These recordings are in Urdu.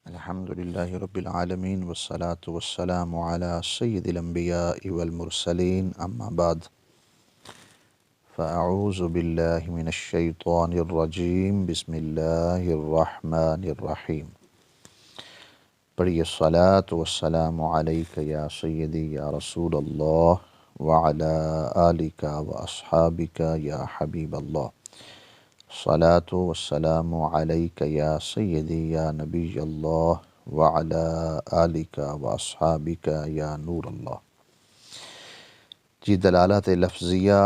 الحمدللہ رب العالمین والصلاة والسلام علی سید الانبیاء والمرسلین اما بعد فاعوذ باللہ من الشیطان الرجیم بسم اللہ الرحمن الرحیم۔ پڑھیے الصلاة والسلام علیک یا سیدی یا رسول اللہ وعلی آلک واصحابک یا حبیب اللہ۔ الصلاة والسلام علیک یا سیدی یا نبی اللہ وعلی آلک واصحابک یا نور اللہ۔ جی، دلالت لفظیہ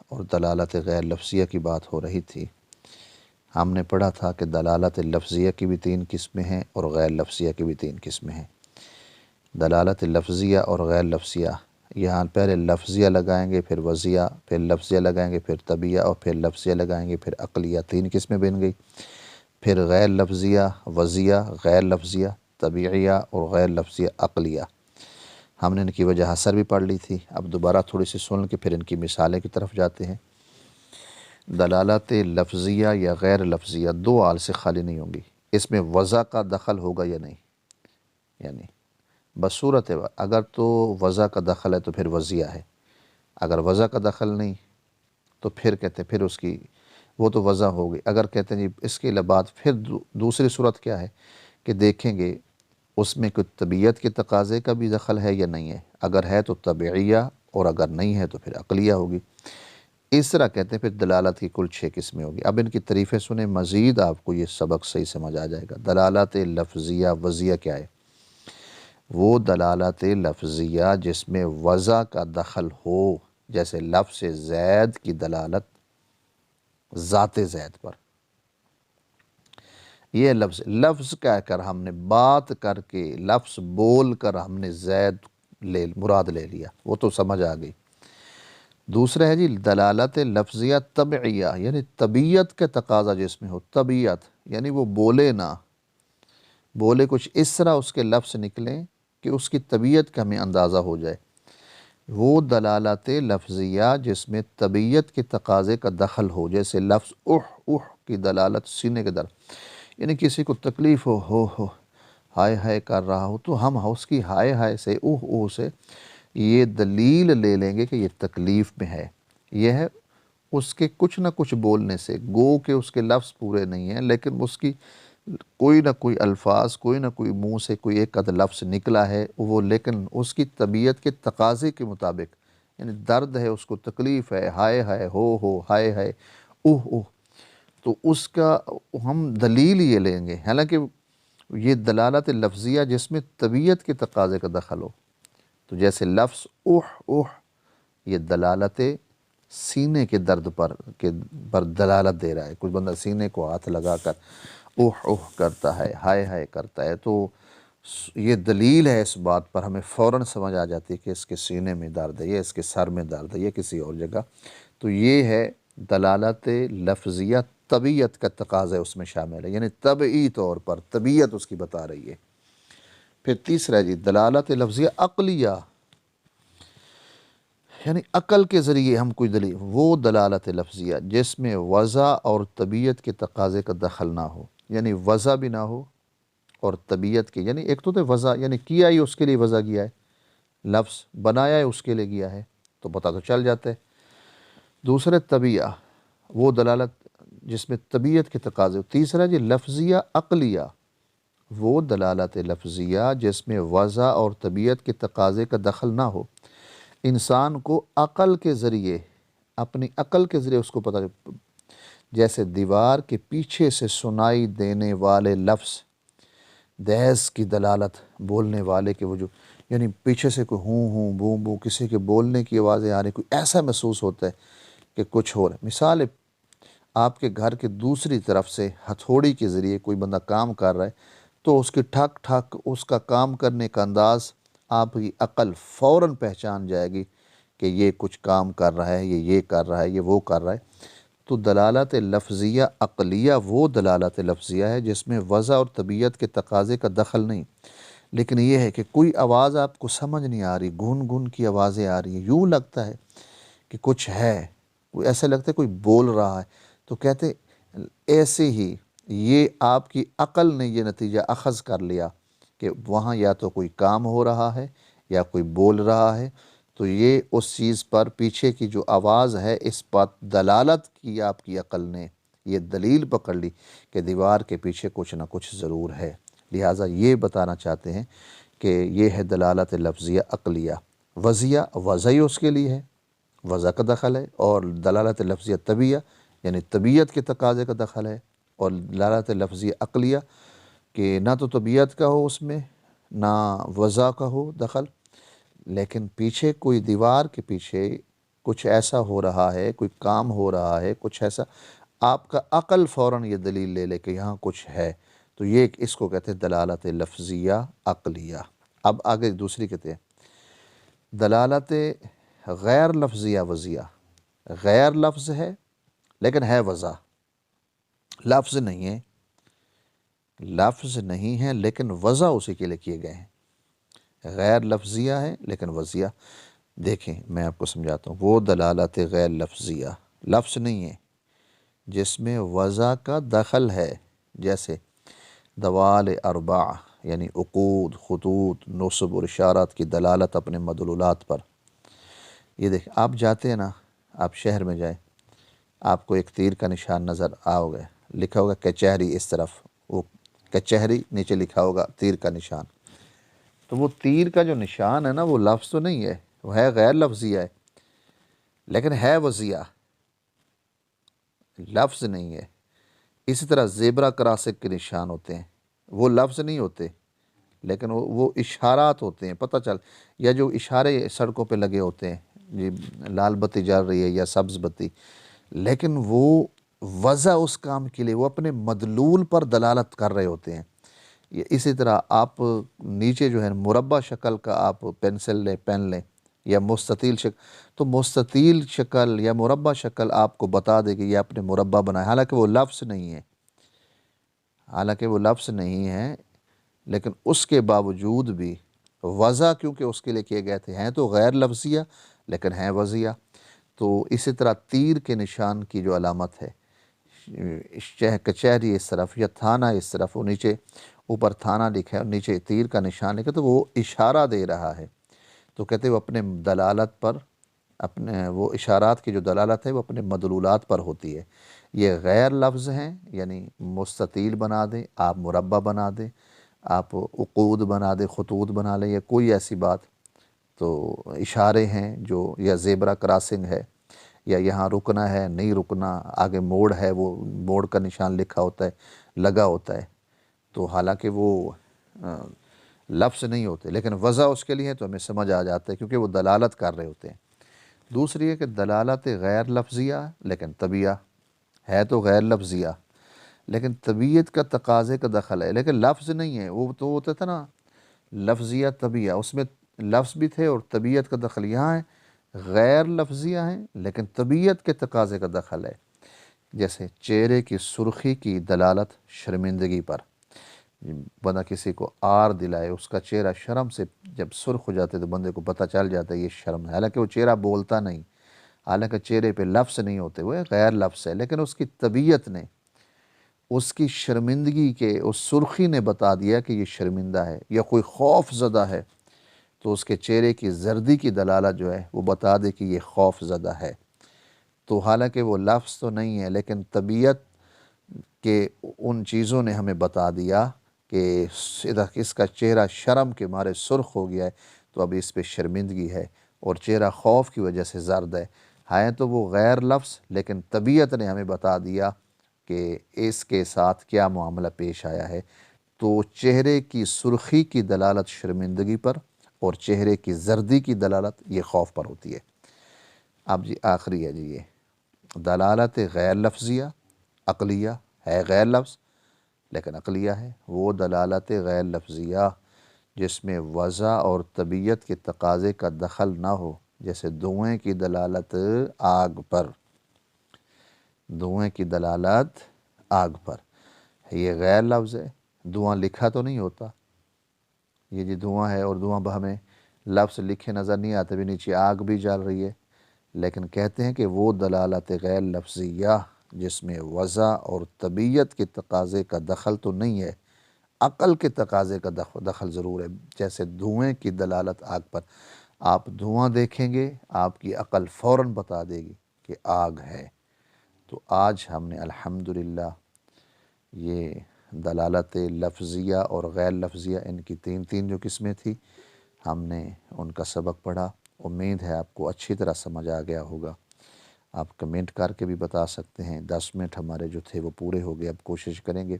اور دلالت غیر لفظیہ کی بات ہو رہی تھی۔ ہم نے پڑھا تھا کہ دلالت لفظیہ کی بھی 3 قسمیں ہیں اور غیر لفظیہ کی بھی 3 قسمیں ہیں۔ دلالت لفظیہ اور غیر لفظیہ، یہاں پہلے لفظیہ لگائیں گے، پھر وضعیہ، پھر لفظیہ لگائیں گے، پھر طبعیہ، اور پھر لفظیہ لگائیں گے، پھر عقلیہ۔ 3 قسمیں بن گئی۔ پھر غیر لفظیہ، وضعیہ، غیر لفظیہ، طبیعیہ اور غیر لفظیہ عقلیہ۔ ہم نے ان کی وجہ حصر بھی پڑھ لی تھی، اب دوبارہ تھوڑی سی سن کے پھر ان کی مثالیں کی طرف جاتے ہیں۔ دلالت لفظیہ یا غیر لفظیہ 2 حال سے خالی نہیں ہوں گی۔ اس میں وضع کا دخل ہوگا یا نہیں، یعنی بصورت اگر تو وضع کا دخل ہے تو پھر وضعیہ ہے، اگر وضع کا دخل نہیں تو پھر کہتے ہیں پھر اس کی وہ تو وضع ہوگی۔ اگر کہتے ہیں جی اس کے بعد پھر دوسری صورت کیا ہے کہ دیکھیں گے اس میں کوئی طبیعت کے تقاضے کا بھی دخل ہے یا نہیں ہے، اگر ہے تو طبیعیہ اور اگر نہیں ہے تو پھر عقلیہ ہوگی۔ اس طرح کہتے ہیں پھر دلالت کی کل 6 قسمیں ہوگی۔ اب ان کی تعریفیں سنیں، مزید آپ کو یہ سبق صحیح سمجھ آ جائے گا۔ دلالت لفظیہ وضعیہ کیا ہے؟ وہ دلالت لفظیہ جس میں وضع کا دخل ہو، جیسے لفظ زید کی دلالت ذات زید پر۔ یہ لفظ کہہ کر ہم نے بات کر کے، لفظ بول کر ہم نے زید مراد لے لیا، وہ تو سمجھ آ گئی۔ دوسرا ہے جی دلالت لفظیہ طبعیہ، یعنی طبیعت کے تقاضا جس میں ہو، طبیعت یعنی وہ بولے نہ، بولے کچھ اس طرح اس کے لفظ نکلیں کہ اس کی طبیعت کا ہمیں اندازہ ہو جائے۔ وہ دلالت لفظیہ جس میں طبیعت کے تقاضے کا دخل ہو، جیسے لفظ اح کی دلالت سینے کے در، یعنی کسی کو تکلیف ہو ہائے ہائے کر رہا ہو تو ہم اس کی ہائے ہائے سے سے یہ دلیل لے لیں گے کہ یہ تکلیف میں ہے۔ یہ ہے اس کے کچھ نہ کچھ بولنے سے، گو کہ اس کے لفظ پورے نہیں ہیں لیکن اس کی کوئی نہ کوئی الفاظ، کوئی نہ کوئی منہ سے کوئی ایک آدھ لفظ نکلا ہے وہ، لیکن اس کی طبیعت کے تقاضے کے مطابق، یعنی درد ہے، اس کو تکلیف ہے، ہائے ہائے ہو ہائے ہائے تو اس کا ہم دلیل یہ لیں گے۔ حالانکہ یہ دلالت لفظیہ جس میں طبیعت کے تقاضے کا دخل ہو، تو جیسے لفظ یہ دلالت سینے کے درد پر دلالت دے رہا ہے۔ کچھ بندہ سینے کو ہاتھ لگا کر کرتا ہے، ہائے ہائے کرتا ہے، تو یہ دلیل ہے اس بات پر، ہمیں فوراً سمجھ آ جاتی ہے کہ اس کے سینے میں درد ہے، یہ اس کے سر میں درد ہے، یہ کسی اور جگہ۔ تو یہ ہے دلالت لفظیہ، طبیعت کا تقاضا اس میں شامل ہے، یعنی طبعی طور پر طبیعت اس کی بتا رہی ہے۔ پھر تیسرا جی دلالت لفظیہ عقلیہ، یعنی عقل کے ذریعے ہم کوئی دلیل، وہ دلالت لفظیہ جس میں وضع اور طبیعت کے تقاضے کا دخل نہ ہو، یعنی وضع بھی نہ ہو اور طبیعت کے، یعنی ایک تو وضع یعنی کیا ہی اس کے لیے وضع کیا ہے، لفظ بنایا ہے اس کے لیے کیا ہے تو پتہ تو چل جاتا ہے۔ دوسرے طبیعہ، وہ دلالت جس میں طبیعت کے تقاضے ہو۔ تیسرا جی لفظیہ عقلیہ، وہ دلالت لفظیہ جس میں وضع اور طبیعت کے تقاضے کا دخل نہ ہو، انسان کو عقل کے ذریعے، اپنی عقل کے ذریعے اس کو پتہ، جیسے دیوار کے پیچھے سے سنائی دینے والے لفظ، دہس کی دلالت بولنے والے کے وجود، یعنی پیچھے سے کوئی ہوں بوں بوں کسی کے بولنے کی آوازیں آ رہی، کوئی ایسا محسوس ہوتا ہے کہ کچھ ہو رہا ہے۔ مثال آپ کے گھر کے دوسری طرف سے ہتھوڑی کے ذریعے کوئی بندہ کام کر رہا ہے تو اس کی ٹھک ٹھک، اس کا کام کرنے کا انداز آپ کی عقل فوراً پہچان جائے گی کہ یہ کچھ کام کر رہا ہے، یہ کر رہا ہے، یہ وہ کر رہا ہے۔ تو دلالت لفظیہ عقلیہ وہ دلالت لفظیہ ہے جس میں وضع اور طبیعت کے تقاضے کا دخل نہیں، لیکن یہ ہے کہ کوئی آواز آپ کو سمجھ نہیں آ رہی، گن کی آوازیں آ رہی ہیں، یوں لگتا ہے کہ کچھ ہے، کوئی ایسا لگتا ہے کوئی بول رہا ہے، تو کہتے ایسے ہی یہ آپ کی عقل نے یہ نتیجہ اخذ کر لیا کہ وہاں یا تو کوئی کام ہو رہا ہے یا کوئی بول رہا ہے، تو یہ اس چیز پر پیچھے کی جو آواز ہے اس پر دلالت کی آپ کی عقل نے، یہ دلیل پکڑ لی کہ دیوار کے پیچھے کچھ نہ کچھ ضرور ہے۔ لہٰذا یہ بتانا چاہتے ہیں کہ یہ ہے دلالت لفظیہ عقلیہ۔ وضعیہ وضعی اس کے لیے ہے، وضع کا دخل ہے، اور دلالت لفظیہ طبیعہ یعنی طبیعت کے تقاضے کا دخل ہے، اور دلالت لفظیہ عقلیہ کہ نہ تو طبیعت کا ہو اس میں نہ وضع کا ہو دخل، لیکن پیچھے کوئی دیوار کے پیچھے کچھ ایسا ہو رہا ہے، کوئی کام ہو رہا ہے، کچھ ایسا آپ کا عقل فوراً یہ دلیل لے لے کہ یہاں کچھ ہے، تو یہ اس کو کہتے ہیں دلالت لفظیہ عقلیہ۔ اب آگے دوسری کہتے ہیں دلالت غیر لفظیہ وضعیہ۔ غیر لفظ ہے لیکن ہے وضع، لفظ نہیں ہے، لفظ نہیں ہے لیکن وضع اسی کے لیے کیے گئے ہیں۔ غیر لفظیہ ہے لیکن وضعیہ۔ دیکھیں میں آپ کو سمجھاتا ہوں، وہ دلالت غیر لفظیہ لفظ نہیں ہے جس میں وضع کا دخل ہے، جیسے دوال اربع یعنی عقود، خطوط، نصب اور اشارات کی دلالت اپنے مدلولات پر۔ یہ دیکھ آپ جاتے ہیں نا، آپ شہر میں جائیں، آپ کو ایک تیر کا نشان نظر آؤ گے، لکھا ہوگا کچہری اس طرف، وہ کچہری نیچے لکھا ہوگا تیر کا نشان، تو وہ تیر کا جو نشان ہے نا وہ لفظ تو نہیں ہے، وہ ہے غیر لفظیہ ہے لیکن ہے وضعیہ، لفظ نہیں ہے۔ اسی طرح زیبرا کراسنگ کے نشان ہوتے ہیں، وہ لفظ نہیں ہوتے لیکن وہ اشارات ہوتے ہیں، پتہ چل، یا جو اشارے سڑکوں پہ لگے ہوتے ہیں، جی لال بتی جل رہی ہے یا سبز بتی، لیکن وہ وضع اس کام کے لیے وہ اپنے مدلول پر دلالت کر رہے ہوتے ہیں۔ اسی طرح آپ نیچے جو ہے مربع شکل کا آپ پینسل لیں، پین لیں، یا مستطیل شکل، تو مستطیل شکل یا مربع شکل آپ کو بتا دے کہ یہ آپ نے مربع بنایا، حالانکہ وہ لفظ نہیں ہے، حالانکہ وہ لفظ نہیں ہے، لیکن اس کے باوجود بھی وضع کیونکہ اس کے لیے کیے گئے تھے، ہیں تو غیر لفظیہ لیکن ہیں وضعیہ۔ تو اسی طرح تیر کے نشان کی جو علامت ہے، کچہری اس طرف یا تھانہ اس طرف، وہ نیچے اوپر تھانہ لکھا ہے اور نیچے تیر کا نشان لکھا ہے، تو وہ اشارہ دے رہا ہے، تو کہتے ہیں وہ اپنے دلالت پر، اپنے وہ اشارات کی جو دلالت ہے وہ اپنے مدلولات پر ہوتی ہے۔ یہ غیر لفظ ہیں، یعنی مستطیل بنا دیں، آپ مربع بنا دیں، آپ عقود بنا دیں، خطوط بنا لیں، یا کوئی ایسی بات، تو اشارے ہیں جو، یا زیبرا کراسنگ ہے، یا یہاں رکنا ہے نہیں رکنا، آگے موڑ ہے، وہ موڑ کا نشان لکھا ہوتا ہے، لگا ہوتا ہے، تو حالانکہ وہ لفظ نہیں ہوتے لیکن وضع اس کے لیے ہے، تو ہمیں سمجھ آ جاتا ہے کیونکہ وہ دلالت کر رہے ہوتے ہیں۔ دوسری ہے کہ دلالت غیر لفظیہ لیکن طبیعہ، ہے تو غیر لفظیہ لیکن طبیعت کا تقاضے کا دخل ہے، لیکن لفظ نہیں ہے، وہ تو ہوتا تھا نا لفظیہ طبیعہ، اس میں لفظ بھی تھے اور طبیعت کا دخل، یہاں ہے غیر لفظیہ ہیں لیکن طبیعت کے تقاضے کا دخل ہے۔ جیسے چہرے کی سرخی کی دلالت شرمندگی پر، بندہ کسی کو آر دلائے، اس کا چہرہ شرم سے جب سرخ ہو جاتے تو بندے کو پتہ چل جاتا ہے یہ شرم ہے، حالانکہ وہ چہرہ بولتا نہیں، حالانکہ چہرے پہ لفظ نہیں ہوتے، وہ غیر لفظ ہے، لیکن اس کی طبیعت نے، اس کی شرمندگی کے اس سرخی نے بتا دیا کہ یہ شرمندہ ہے یا کوئی خوف زدہ ہے، تو اس کے چہرے کی زردی کی دلالت جو ہے وہ بتا دے کہ یہ خوف زدہ ہے۔ تو حالانکہ وہ لفظ تو نہیں ہے لیکن طبیعت کے ان چیزوں نے ہمیں بتا دیا کہ اس کا چہرہ شرم کے مارے سرخ ہو گیا ہے، تو اب اس پہ شرمندگی ہے، اور چہرہ خوف کی وجہ سے زرد ہے تو وہ غیر لفظ لیکن طبیعت نے ہمیں بتا دیا کہ اس کے ساتھ کیا معاملہ پیش آیا ہے۔ تو چہرے کی سرخی کی دلالت شرمندگی پر اور چہرے کی زردی کی دلالت یہ خوف پر ہوتی ہے۔ اب جی آخری ہے جی یہ دلالت غیر لفظیہ عقلیہ، ہے غیر لفظ لیکن عقلیہ ہے، وہ دلالت غیر لفظیہ جس میں وضع اور طبیعت کے تقاضے کا دخل نہ ہو، جیسے دھوئیں کی دلالت آگ پر، دھوئیں کی دلالت آگ پر، یہ غیر لفظ ہے، دھواں لکھا تو نہیں ہوتا، یہ جی دھواں ہے اور دھواں ہمیں لفظ لکھے نظر نہیں آتے، بھی نیچے آگ بھی جل رہی ہے، لیکن کہتے ہیں کہ وہ دلالت غیر لفظیہ جس میں وضع اور طبیعت کے تقاضے کا دخل تو نہیں ہے، عقل کے تقاضے کا دخل ضرور ہے۔ جیسے دھوئیں کی دلالت آگ پر، آپ دھواں دیکھیں گے آپ کی عقل فوراً بتا دے گی کہ آگ ہے۔ تو آج ہم نے الحمدللہ یہ دلالت لفظیہ اور غیر لفظیہ، ان کی تین جو قسمیں تھی، ہم نے ان کا سبق پڑھا۔ امید ہے آپ کو اچھی طرح سمجھ آ گیا ہوگا۔ آپ کمنٹ کر کے بھی بتا سکتے ہیں۔ 10 منٹ ہمارے جو تھے وہ پورے ہو گئے، اب کوشش کریں گے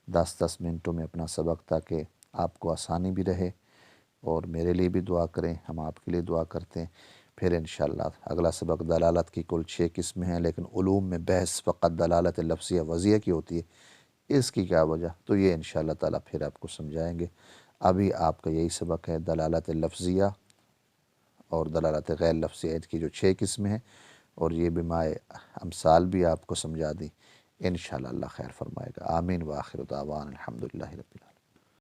10 منٹوں میں اپنا سبق، تاکہ آپ کو آسانی بھی رہے، اور میرے لیے بھی دعا کریں، ہم آپ کے لیے دعا کرتے ہیں۔ پھر انشاءاللہ اگلا سبق دلالت کی کل 6 قسمیں ہیں، لیکن علوم میں بحث فقط دلالت لفظیہ وضعیہ کی ہوتی ہے، اس کی کیا وجہ، تو یہ انشاءاللہ تعالیٰ پھر آپ کو سمجھائیں گے۔ ابھی آپ کا یہی سبق ہے دلالت لفظیہ اور دلالت غیر لفظیہ کی جو 6 قسمیں ہیں، اور یہ بمائے امثال بھی آپ کو سمجھا دی۔ انشاءاللہ اللہ خیر فرمائے گا۔ آمین وآخر دعوانا الحمدللہ رب العالمین۔